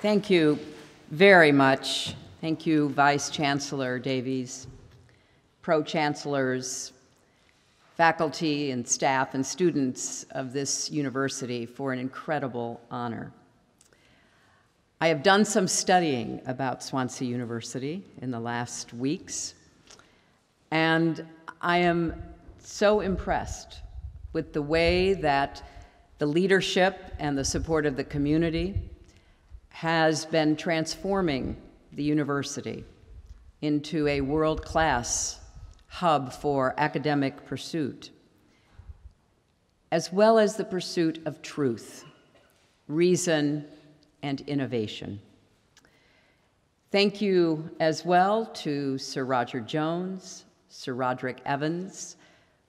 Thank you very much. Thank you, Vice Chancellor Davies, Pro-Chancellors, faculty and staff and students of this university for an incredible honor. I have done some studying about Swansea University in the last weeks, and I am so impressed with the way that the leadership and the support of the community has been transforming the university into a world-class hub for academic pursuit, as well as the pursuit of truth, reason, and innovation. Thank you as well to Sir Roger Jones, Sir Roderick Evans,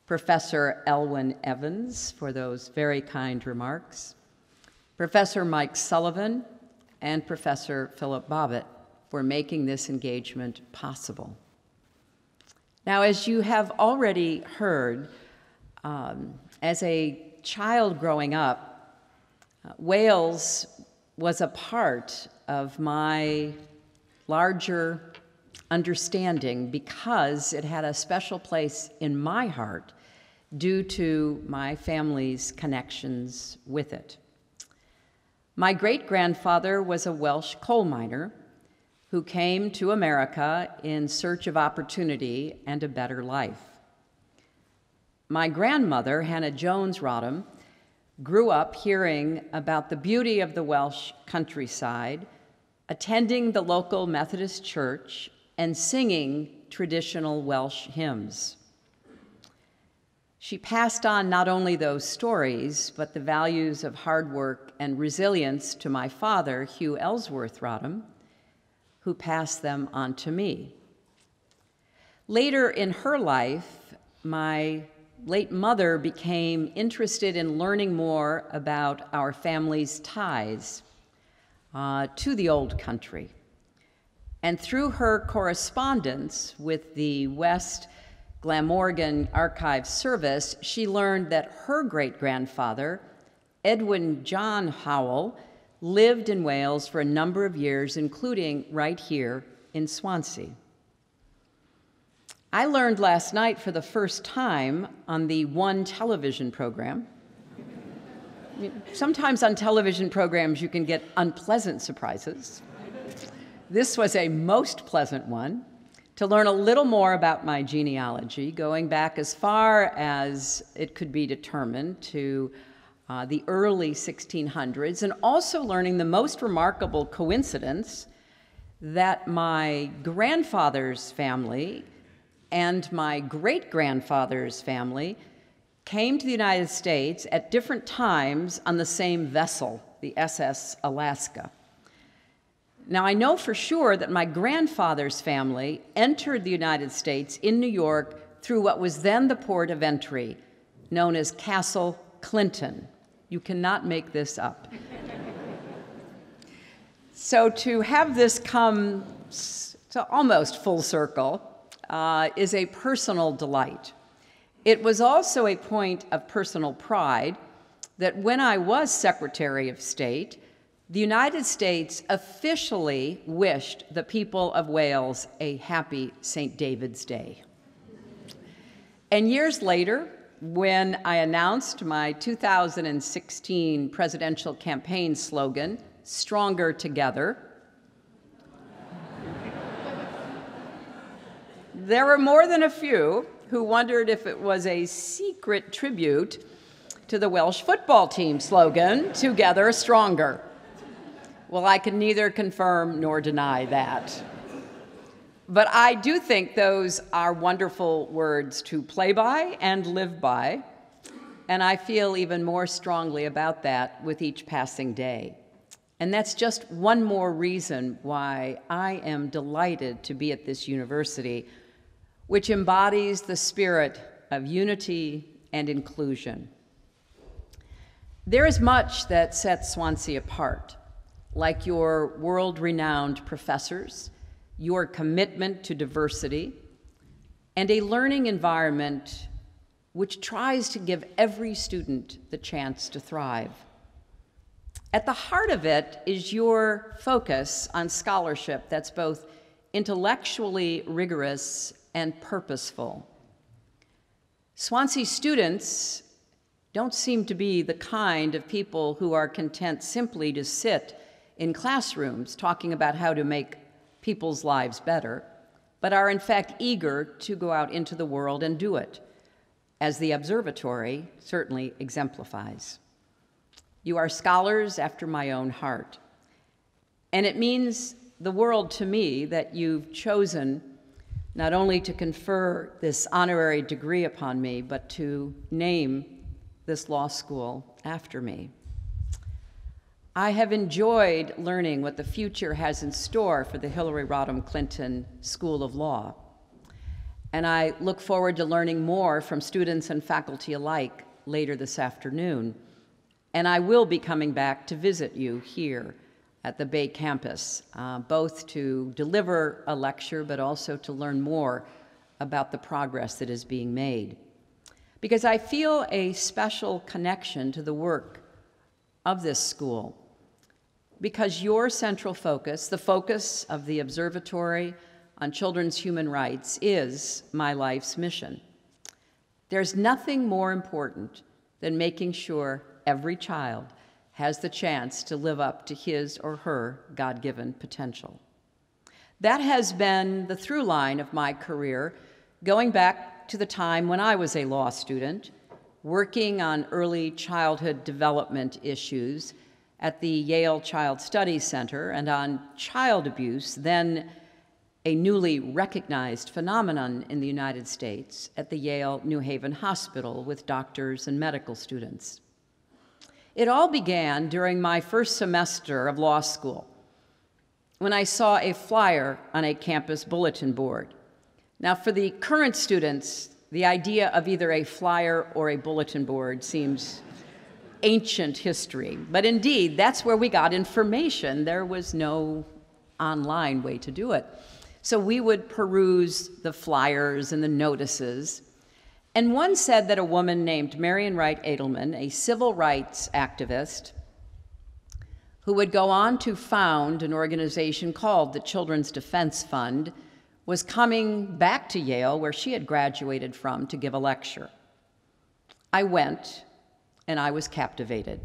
Professor Elwyn Evans for those very kind remarks, Professor Mike Sullivan, and Professor Philip Bobbitt for making this engagement possible. Now, as you have already heard, as a child growing up, Wales was a part of my larger understanding because it had a special place in my heart due to my family's connections with it. My great-grandfather was a Welsh coal miner who came to America in search of opportunity and a better life. My grandmother, Hannah Jones Rodham, grew up hearing about the beauty of the Welsh countryside, attending the local Methodist church, and singing traditional Welsh hymns. She passed on not only those stories, but the values of hard work and resilience to my father, Hugh Ellsworth Rodham, who passed them on to me. Later in her life, my late mother became interested in learning more about our family's ties to the old country. And through her correspondence with the West Glamorgan Archives Service, she learned that her great-grandfather, Edwin John Howell, lived in Wales for a number of years, including right here in Swansea. I learned last night for the first time on the One television program. Sometimes on television programs you can get unpleasant surprises. This was a most pleasant one, to learn a little more about my genealogy, going back as far as it could be determined to the early 1600s, and also learning the most remarkable coincidence that my grandfather's family and my great-grandfather's family came to the United States at different times on the same vessel, the SS Alaska. Now, I know for sure that my grandfather's family entered the United States in New York through what was then the port of entry, known as Castle Clinton. You cannot make this up. So to have this come to almost full circle is a personal delight. It was also a point of personal pride that when I was Secretary of State, the United States officially wished the people of Wales a happy St. David's Day. And years later, when I announced my 2016 presidential campaign slogan, "Stronger Together," there were more than a few who wondered if it was a secret tribute to the Welsh football team slogan, "Together Stronger." Well, I can neither confirm nor deny that. But I do think those are wonderful words to play by and live by, and I feel even more strongly about that with each passing day. And that's just one more reason why I am delighted to be at this university, which embodies the spirit of unity and inclusion. There is much that sets Swansea apart, like your world-renowned professors, your commitment to diversity, and a learning environment which tries to give every student the chance to thrive. At the heart of it is your focus on scholarship that's both intellectually rigorous and purposeful. Swansea students don't seem to be the kind of people who are content simply to sit in classrooms talking about how to make people's lives better, but are in fact eager to go out into the world and do it, as the observatory certainly exemplifies. You are scholars after my own heart, and it means the world to me that you've chosen not only to confer this honorary degree upon me, but to name this law school after me. I have enjoyed learning what the future has in store for the Hillary Rodham Clinton School of Law, and I look forward to learning more from students and faculty alike later this afternoon. And I will be coming back to visit you here at the Bay campus, both to deliver a lecture, but also to learn more about the progress that is being made. Because I feel a special connection to the work of this school, because your central focus, the focus of the Observatory on Children's Human Rights, is my life's mission. There's nothing more important than making sure every child has the chance to live up to his or her God-given potential. That has been the through line of my career, going back to the time when I was a law student, working on early childhood development issues at the Yale Child Studies Center and on child abuse, then a newly recognized phenomenon in the United States at the Yale New Haven Hospital with doctors and medical students. It all began during my first semester of law school, when I saw a flyer on a campus bulletin board. Now, for the current students, the idea of either a flyer or a bulletin board seems ancient history, but indeed, that's where we got information. There was no online way to do it. So we would peruse the flyers and the notices. And one said that a woman named Marian Wright Edelman, a civil rights activist, who would go on to found an organization called the Children's Defense Fund, was coming back to Yale, where she had graduated from, to give a lecture. I went, and I was captivated.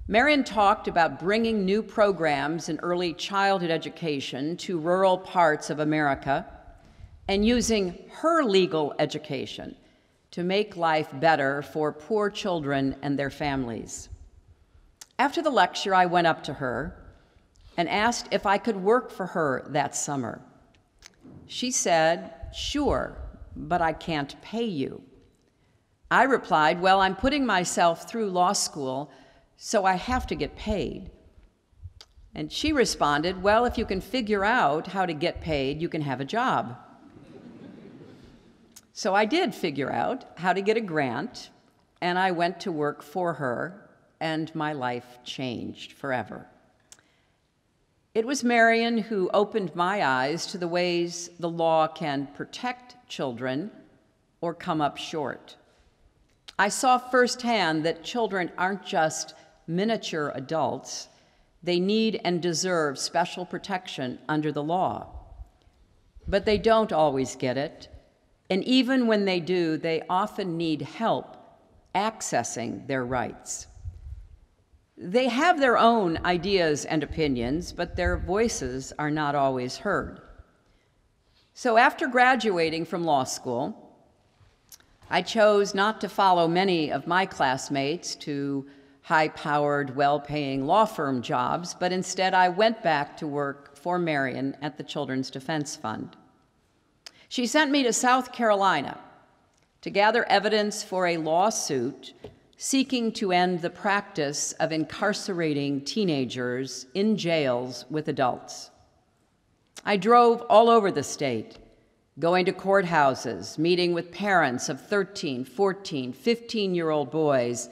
Marian talked about bringing new programs in early childhood education to rural parts of America, and using her legal education to make life better for poor children and their families. After the lecture, I went up to her and asked if I could work for her that summer. She said, "Sure, but I can't pay you." I replied, "Well, I'm putting myself through law school, so I have to get paid." And she responded, "Well, if you can figure out how to get paid, you can have a job." So I did figure out how to get a grant, and I went to work for her, and my life changed forever. It was Marian who opened my eyes to the ways the law can protect children or come up short. I saw firsthand that children aren't just miniature adults. They need and deserve special protection under the law. But they don't always get it. And even when they do, they often need help accessing their rights. They have their own ideas and opinions, but their voices are not always heard. So after graduating from law school, I chose not to follow many of my classmates to high-powered, well-paying law firm jobs, but instead I went back to work for Marian at the Children's Defense Fund. She sent me to South Carolina to gather evidence for a lawsuit seeking to end the practice of incarcerating teenagers in jails with adults. I drove all over the state, going to courthouses, meeting with parents of 13, 14, 15-year-old boys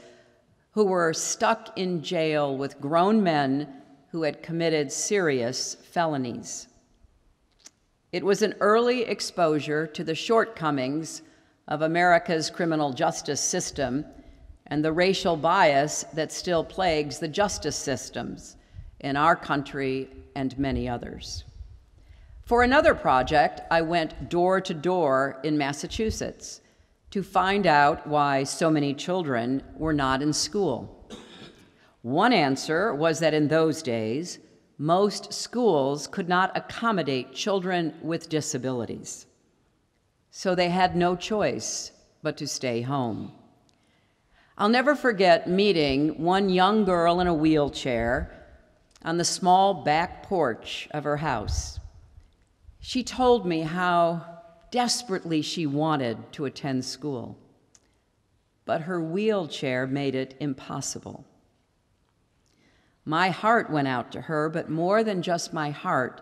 who were stuck in jail with grown men who had committed serious felonies. It was an early exposure to the shortcomings of America's criminal justice system and the racial bias that still plagues the justice systems in our country and many others. For another project, I went door to door in Massachusetts to find out why so many children were not in school. One answer was that in those days, most schools could not accommodate children with disabilities, so they had no choice but to stay home. I'll never forget meeting one young girl in a wheelchair on the small back porch of her house. She told me how desperately she wanted to attend school, but her wheelchair made it impossible. My heart went out to her, but more than just my heart,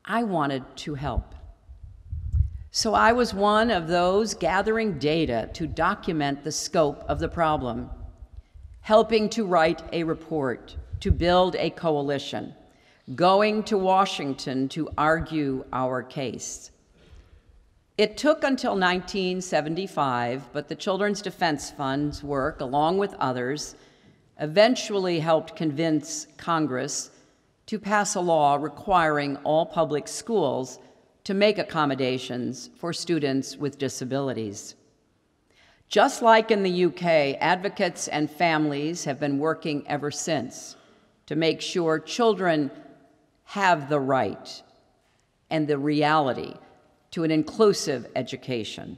I wanted to help. So I was one of those gathering data to document the scope of the problem, helping to write a report, to build a coalition, going to Washington to argue our case. It took until 1975, but the Children's Defense Fund's work, along with others, eventually helped convince Congress to pass a law requiring all public schools to make accommodations for students with disabilities. Just like in the UK, advocates and families have been working ever since to make sure children have the right and the reality to an inclusive education.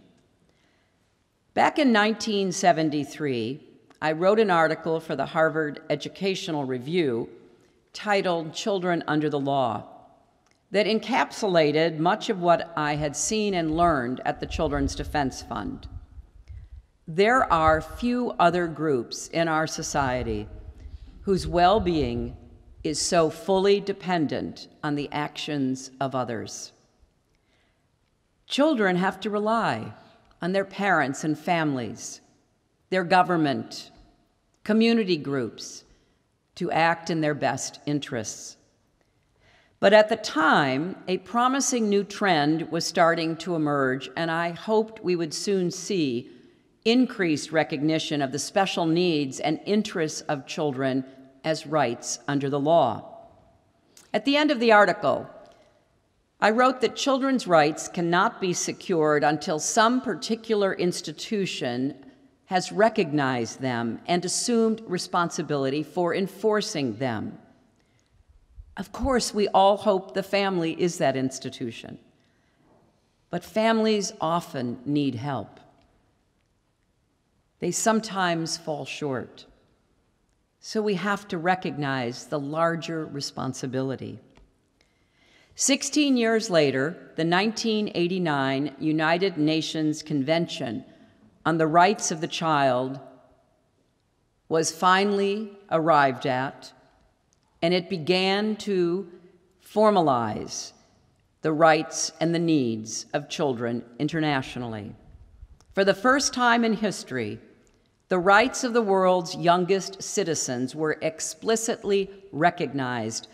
Back in 1973, I wrote an article for the Harvard Educational Review titled "Children Under the Law" that encapsulated much of what I had seen and learned at the Children's Defense Fund. There are few other groups in our society whose well-being is so fully dependent on the actions of others. Children have to rely on their parents and families, their government, community groups, to act in their best interests. But at the time, a promising new trend was starting to emerge, and I hoped we would soon see increased recognition of the special needs and interests of children as rights under the law. At the end of the article, I wrote that children's rights cannot be secured until some particular institution has recognized them and assumed responsibility for enforcing them. Of course, we all hope the family is that institution, but families often need help. They sometimes fall short, so we have to recognize the larger responsibility. 16 years later, the 1989 United Nations Convention on the Rights of the Child was finally arrived at, and it began to formalize the rights and the needs of children internationally. For the first time in history, the rights of the world's youngest citizens were explicitly recognized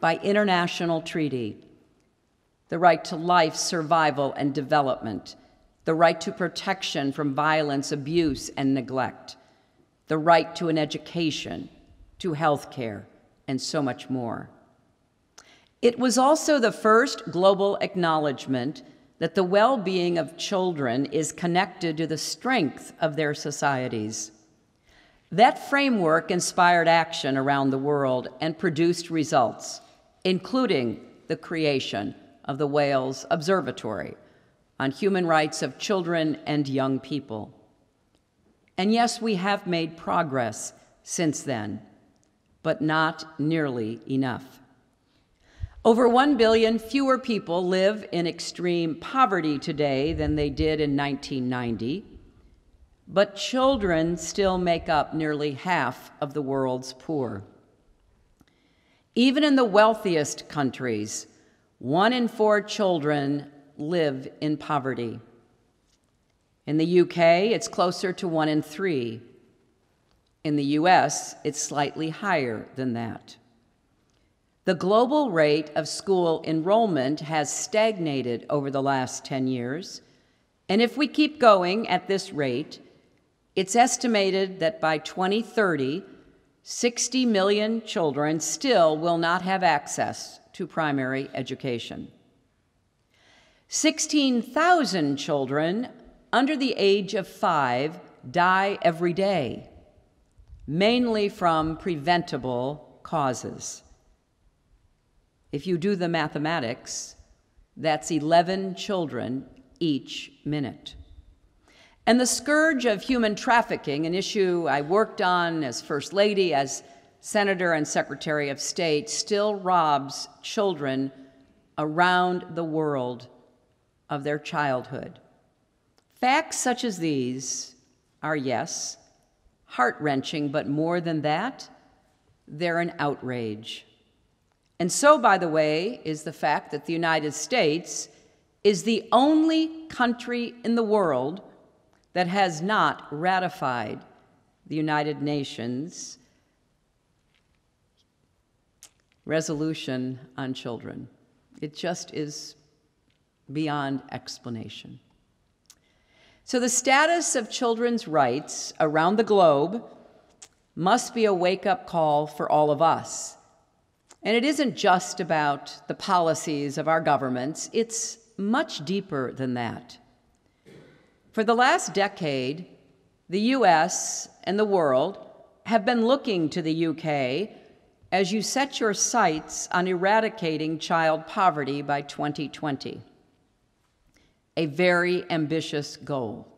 by international treaty. The right to life, survival, and development, the right to protection from violence, abuse, and neglect, the right to an education, to health care, and so much more. It was also the first global acknowledgement that the well-being of children is connected to the strength of their societies. That framework inspired action around the world and produced results, including the creation of the Wales Observatory on human rights of children and young people. And yes, we have made progress since then, but not nearly enough. Over 1 billion fewer people live in extreme poverty today than they did in 1990, but children still make up nearly half of the world's poor. Even in the wealthiest countries, 1 in 4 children live in poverty. In the UK, it's closer to 1 in 3. In the US, it's slightly higher than that. The global rate of school enrollment has stagnated over the last 10 years, and if we keep going at this rate, It's estimated that by 2030, 60 million children still will not have access to primary education. 16,000 children under the age of 5 die every day, mainly from preventable causes. If you do the mathematics, that's 11 children each minute. And the scourge of human trafficking, an issue I worked on as First Lady, as Senator and Secretary of State, still robs children around the world of their childhood. Facts such as these are, yes, heart-wrenching, but more than that, they're an outrage. And so, by the way, is the fact that the United States is the only country in the world that has not ratified the United Nations Resolution on Children. It just is beyond explanation. So the status of children's rights around the globe must be a wake-up call for all of us. And it isn't just about the policies of our governments, it's much deeper than that. For the last decade, the US and the world have been looking to the UK as you set your sights on eradicating child poverty by 2020. A very ambitious goal.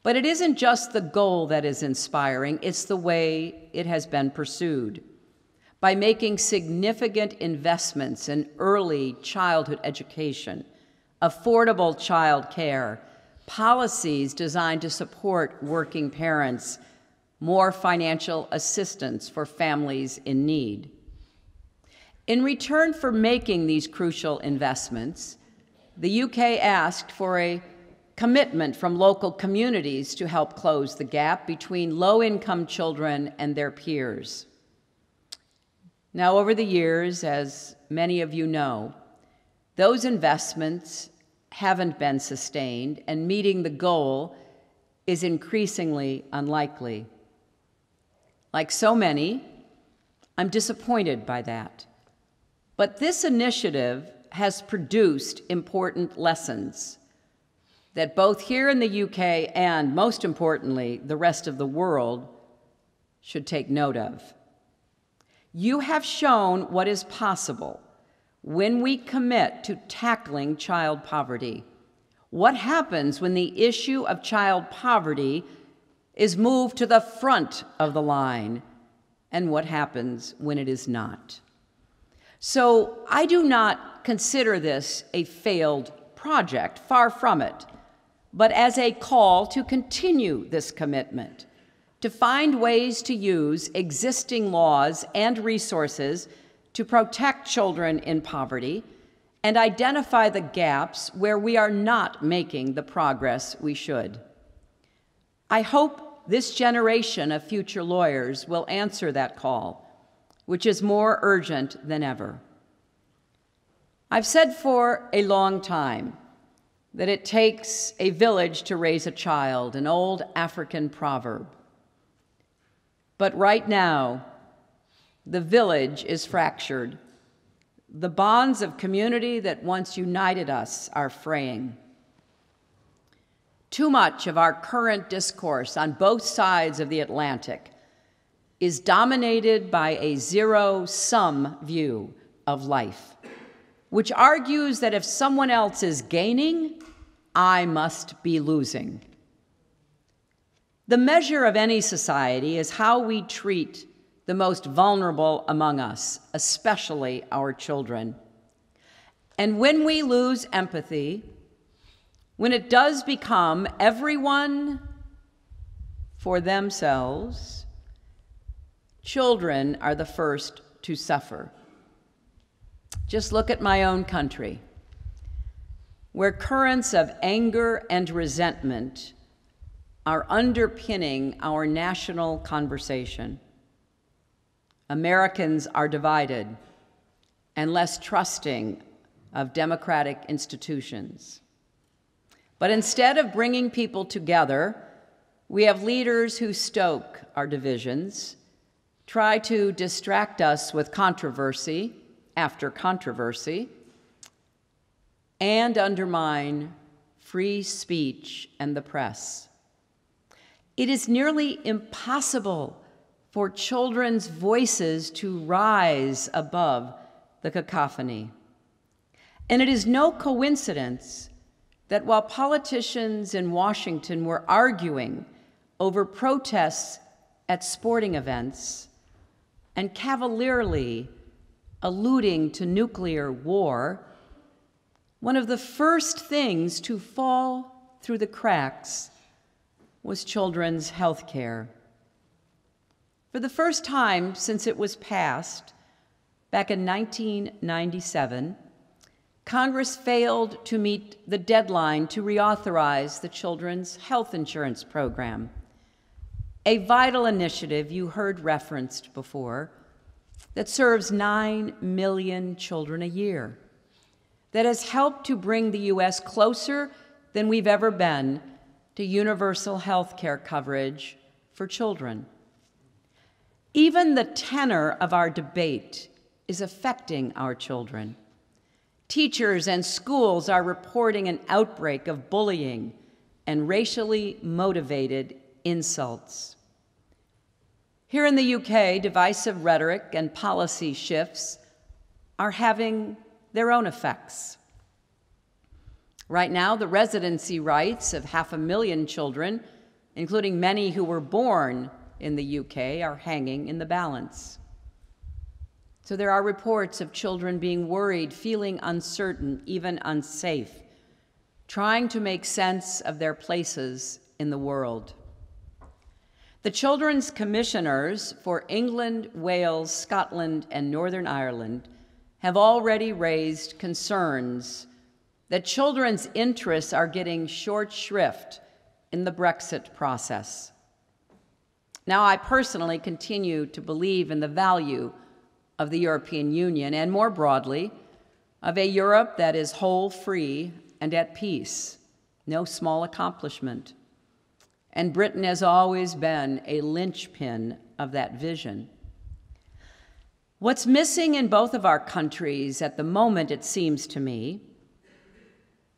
But it isn't just the goal that is inspiring, it's the way it has been pursued. By making significant investments in early childhood education, affordable child care, policies designed to support working parents, more financial assistance for families in need. In return for making these crucial investments, the UK asked for a commitment from local communities to help close the gap between low-income children and their peers. Now, over the years, as many of you know, those investments haven't been sustained, and meeting the goal is increasingly unlikely. Like so many, I'm disappointed by that. But this initiative has produced important lessons that both here in the UK and, most importantly, the rest of the world should take note of. You have shown what is possible when we commit to tackling child poverty. What happens when the issue of child poverty is moved to the front of the line, and what happens when it is not? So I do not consider this a failed project, far from it, but as a call to continue this commitment, to find ways to use existing laws and resources to protect children in poverty and identify the gaps where we are not making the progress we should. I hope this generation of future lawyers will answer that call, which is more urgent than ever. I've said for a long time that it takes a village to raise a child, an old African proverb. But right now, the village is fractured. The bonds of community that once united us are fraying. Too much of our current discourse on both sides of the Atlantic is dominated by a zero-sum view of life, which argues that if someone else is gaining, I must be losing. The measure of any society is how we treat the most vulnerable among us, especially our children. And when we lose empathy, when it does become everyone for themselves, children are the first to suffer. Just look at my own country, where currents of anger and resentment are underpinning our national conversation. Americans are divided and less trusting of democratic institutions. But instead of bringing people together, We have leaders who stoke our divisions, try to distract us with controversy after controversy, and undermine free speech and the press. It is nearly impossible for children's voices to rise above the cacophony. And it is no coincidence that while politicians in Washington were arguing over protests at sporting events and cavalierly alluding to nuclear war, one of the first things to fall through the cracks was children's health care. For the first time since it was passed, back in 1997, Congress failed to meet the deadline to reauthorize the Children's Health Insurance Program, a vital initiative you heard referenced before that serves 9 million children a year, that has helped to bring the U.S. closer than we've ever been to universal health care coverage for children. Even the tenor of our debate is affecting our children. Teachers and schools are reporting an outbreak of bullying and racially motivated insults. Here in the UK, divisive rhetoric and policy shifts are having their own effects. Right now, the residency rights of 500,000 children, including many who were born in the UK, are hanging in the balance. So there are reports of children being worried, feeling uncertain, even unsafe, trying to make sense of their places in the world. The Children's Commissioners for England, Wales, Scotland, and Northern Ireland have already raised concerns that children's interests are getting short shrift in the Brexit process. Now, I personally continue to believe in the value of the European Union and, more broadly, of a Europe that is whole, free, and at peace, no small accomplishment. And Britain has always been a linchpin of that vision. What's missing in both of our countries at the moment, it seems to me,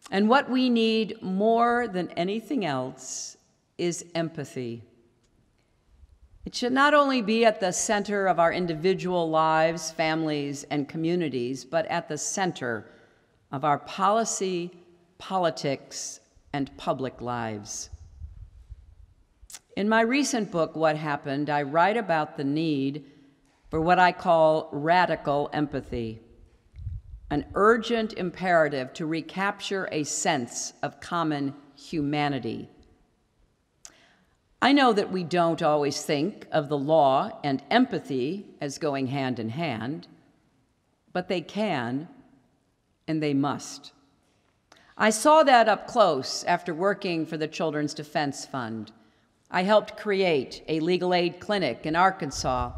and what we need more than anything else, is empathy. It should not only be at the center of our individual lives, families, and communities, but at the center of our policy, politics, and public lives. In my recent book, What Happened, I write about the need for what I call radical empathy, an urgent imperative to recapture a sense of common humanity. I know that we don't always think of the law and empathy as going hand in hand, but they can and they must. I saw that up close after working for the Children's Defense Fund. I helped create a legal aid clinic in Arkansas,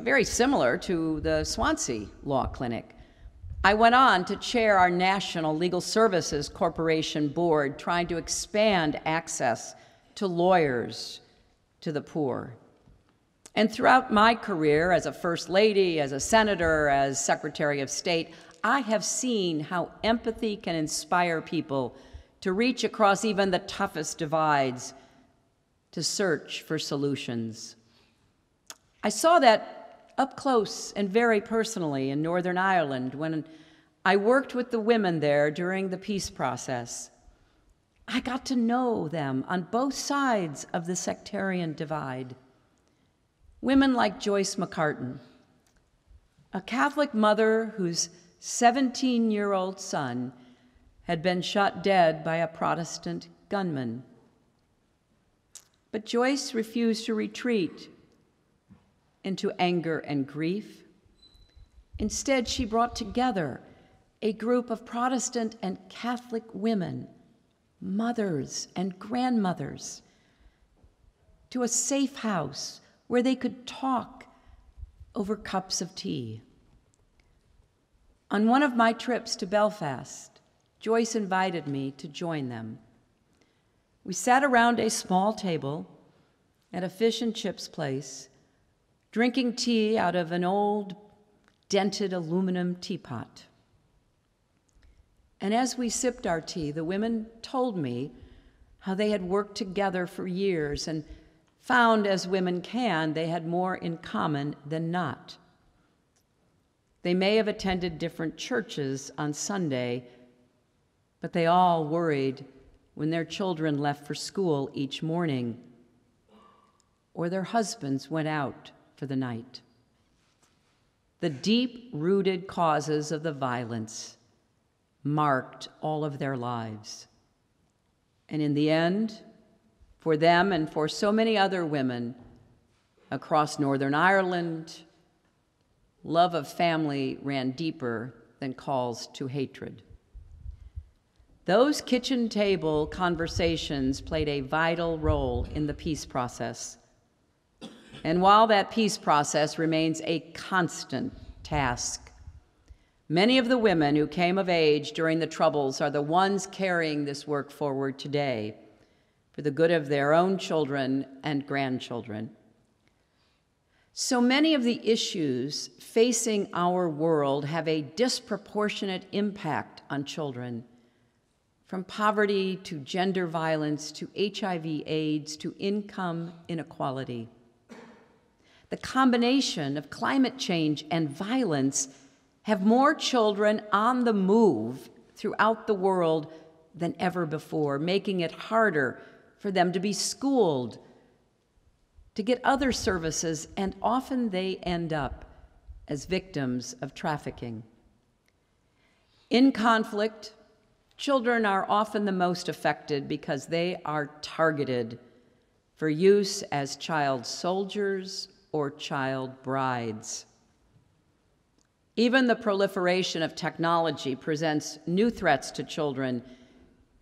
very similar to the Swansea Law Clinic. I went on to chair our National Legal Services Corporation board, trying to expand access to lawyers, to the poor. And throughout my career as a First Lady, as a Senator, as Secretary of State, I have seen how empathy can inspire people to reach across even the toughest divides, to search for solutions. I saw that up close and very personally in Northern Ireland when I worked with the women there during the peace process. I got to know them on both sides of the sectarian divide. Women like Joyce McCartan, a Catholic mother whose 17-year-old son had been shot dead by a Protestant gunman. But Joyce refused to retreat into anger and grief. Instead, she brought together a group of Protestant and Catholic women, mothers and grandmothers, to a safe house where they could talk over cups of tea. On one of my trips to Belfast, Joyce invited me to join them. We sat around a small table at a fish and chips place, drinking tea out of an old, dented aluminum teapot. And as we sipped our tea, the women told me how they had worked together for years and found, as women can, they had more in common than not. They may have attended different churches on Sunday, but they all worried when their children left for school each morning or their husbands went out for the night. The deep-rooted causes of the violence marked all of their lives. And in the end, for them and for so many other women across Northern Ireland, love of family ran deeper than calls to hatred. Those kitchen table conversations played a vital role in the peace process. And while that peace process remains a constant task, many of the women who came of age during the Troubles are the ones carrying this work forward today for the good of their own children and grandchildren. So many of the issues facing our world have a disproportionate impact on children, from poverty to gender violence to HIV/AIDS to income inequality. The combination of climate change and violence have more children on the move throughout the world than ever before, making it harder for them to be schooled, to get other services, and often they end up as victims of trafficking. In conflict, children are often the most affected because they are targeted for use as child soldiers or child brides. Even the proliferation of technology presents new threats to children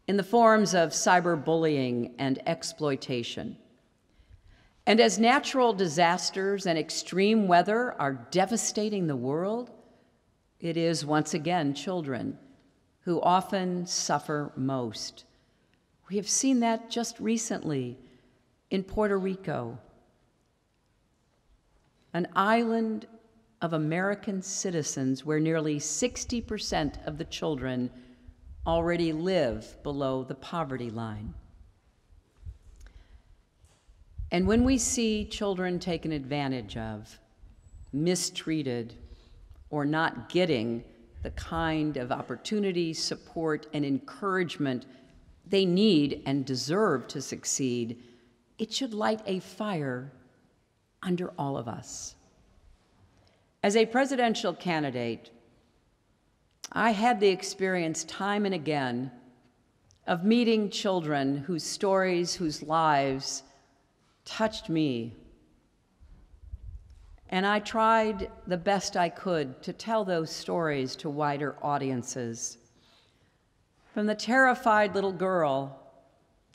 in the forms of cyberbullying and exploitation. And as natural disasters and extreme weather are devastating the world, it is once again children who often suffer most. We have seen that just recently in Puerto Rico, an island of American citizens where nearly 60% of the children already live below the poverty line. And when we see children taken advantage of, mistreated, or not getting the kind of opportunity, support, and encouragement they need and deserve to succeed, it should light a fire under all of us. As a presidential candidate, I had the experience time and again of meeting children whose stories, whose lives touched me. And I tried the best I could to tell those stories to wider audiences. From the terrified little girl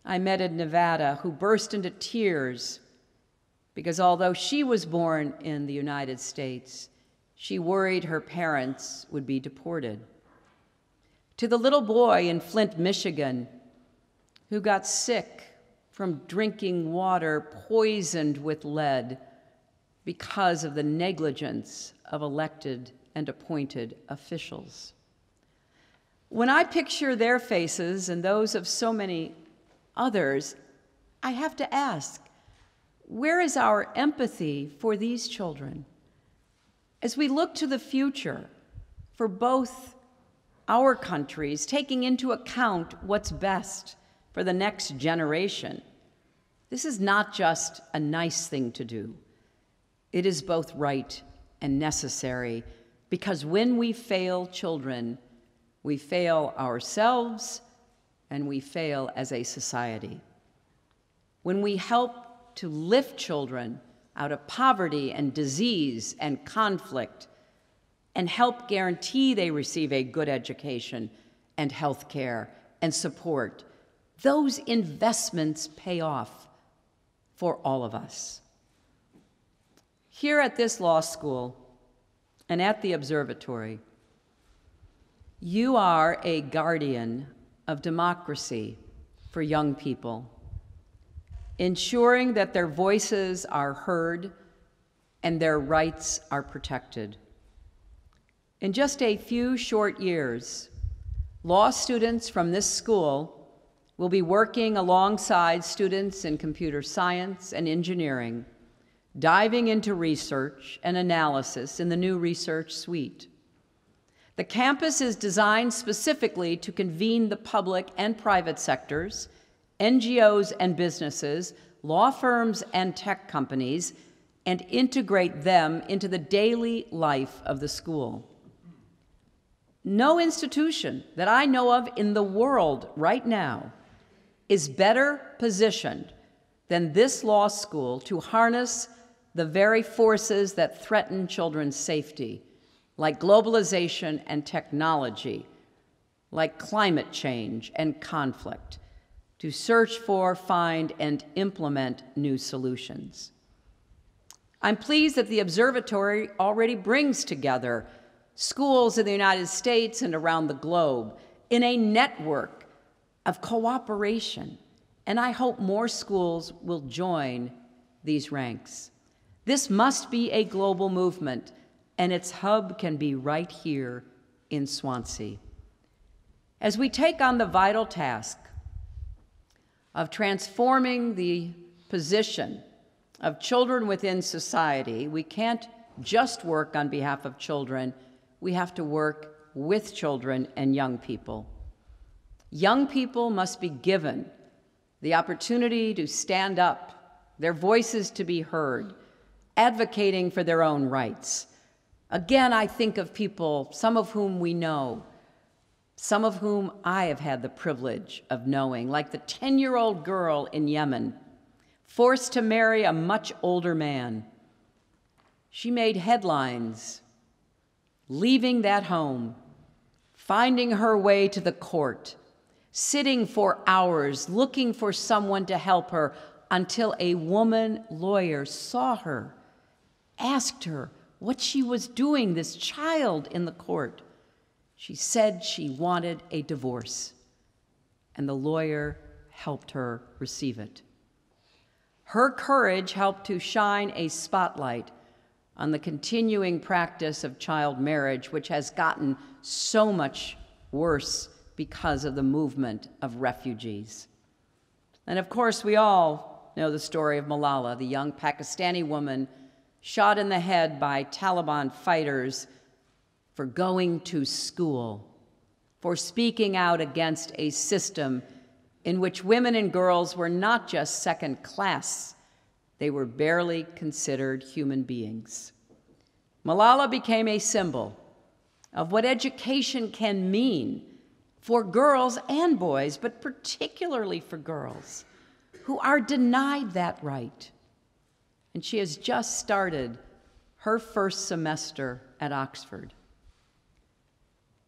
I met in Nevada who burst into tears because although she was born in the United States, she worried her parents would be deported, to the little boy in Flint, Michigan, who got sick from drinking water poisoned with lead because of the negligence of elected and appointed officials. When I picture their faces and those of so many others, I have to ask, where is our empathy for these children? As we look to the future for both our countries, taking into account what's best for the next generation, this is not just a nice thing to do. It is both right and necessary, because when we fail children, we fail ourselves and we fail as a society. When we help to lift children out of poverty and disease and conflict and help guarantee they receive a good education and health care and support, those investments pay off for all of us. Here at this law school and at the observatory, you are a guardian of democracy for young people. ensuring that their voices are heard and their rights are protected. In just a few short years, law students from this school will be working alongside students in computer science and engineering, diving into research and analysis in the new research suite. The campus is designed specifically to convene the public and private sectors, NGOs and businesses, law firms and tech companies, and integrate them into the daily life of the school. No institution that I know of in the world right now is better positioned than this law school to harness the very forces that threaten children's safety, like globalization and technology, like climate change and conflict, to search for, find, and implement new solutions. I'm pleased that the observatory already brings together schools in the United States and around the globe in a network of cooperation, and I hope more schools will join these ranks. This must be a global movement, and its hub can be right here in Swansea. As we take on the vital task of transforming the position of children within society, we can't just work on behalf of children, we have to work with children and young people. Young people must be given the opportunity to stand up, their voices to be heard, advocating for their own rights. Again, I think of people, some of whom we know, some of whom I have had the privilege of knowing, like the 10-year-old girl in Yemen, forced to marry a much older man. She made headlines, leaving that home, finding her way to the court, sitting for hours looking for someone to help her until a woman lawyer saw her, asked her what she was doing, this child in the court. She said she wanted a divorce, and the lawyer helped her receive it. Her courage helped to shine a spotlight on the continuing practice of child marriage, which has gotten so much worse because of the movement of refugees. And of course, we all know the story of Malala, the young Pakistani woman shot in the head by Taliban fighters for going to school, for speaking out against a system in which women and girls were not just second class, they were barely considered human beings. Malala became a symbol of what education can mean for girls and boys, but particularly for girls who are denied that right. And she has just started her first semester at Oxford.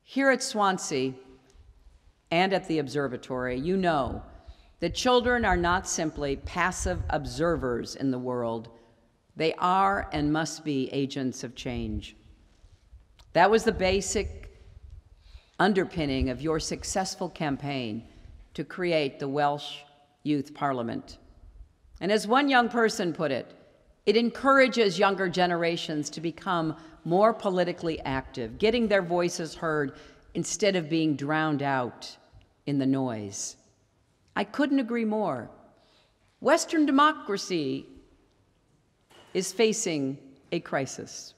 Here at Swansea and at the observatory, you know that children are not simply passive observers in the world. They are and must be agents of change. That was the basic underpinning of your successful campaign to create the Welsh Youth Parliament. And as one young person put it, it encourages younger generations to become more politically active, getting their voices heard instead of being drowned out in the noise. I couldn't agree more. Western democracy is facing a crisis.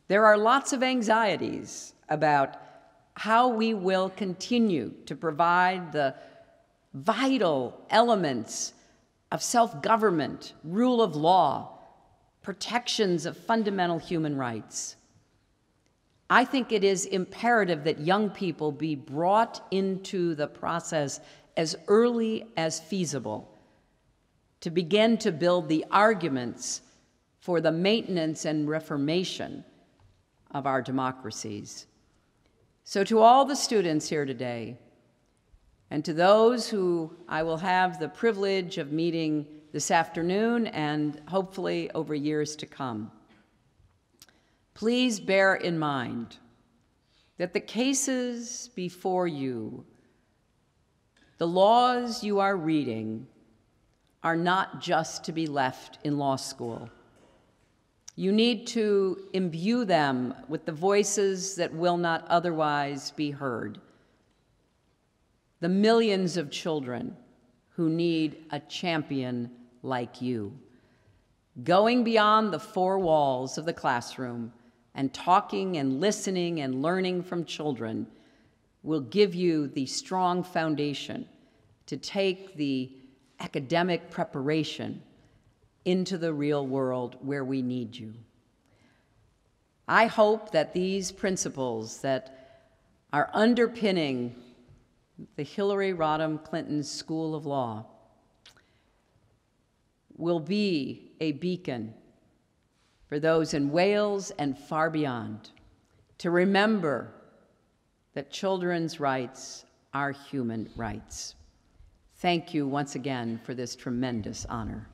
There are lots of anxieties about how we will continue to provide the vital elements of self-government, rule of law, protections of fundamental human rights. I think it is imperative that young people be brought into the process as early as feasible to begin to build the arguments for the maintenance and reformation of our democracies. So to all the students here today, and to those who I will have the privilege of meeting this afternoon and hopefully over years to come, please bear in mind that the cases before you, the laws you are reading, are not just to be left in law school. You need to imbue them with the voices that will not otherwise be heard. The millions of children who need a champion like you. Going beyond the four walls of the classroom and talking and listening and learning from children will give you the strong foundation to take the academic preparation into the real world where we need you. I hope that these principles that are underpinning the Hillary Rodham Clinton School of Law will be a beacon for those in Wales and far beyond to remember that children's rights are human rights. Thank you once again for this tremendous honor.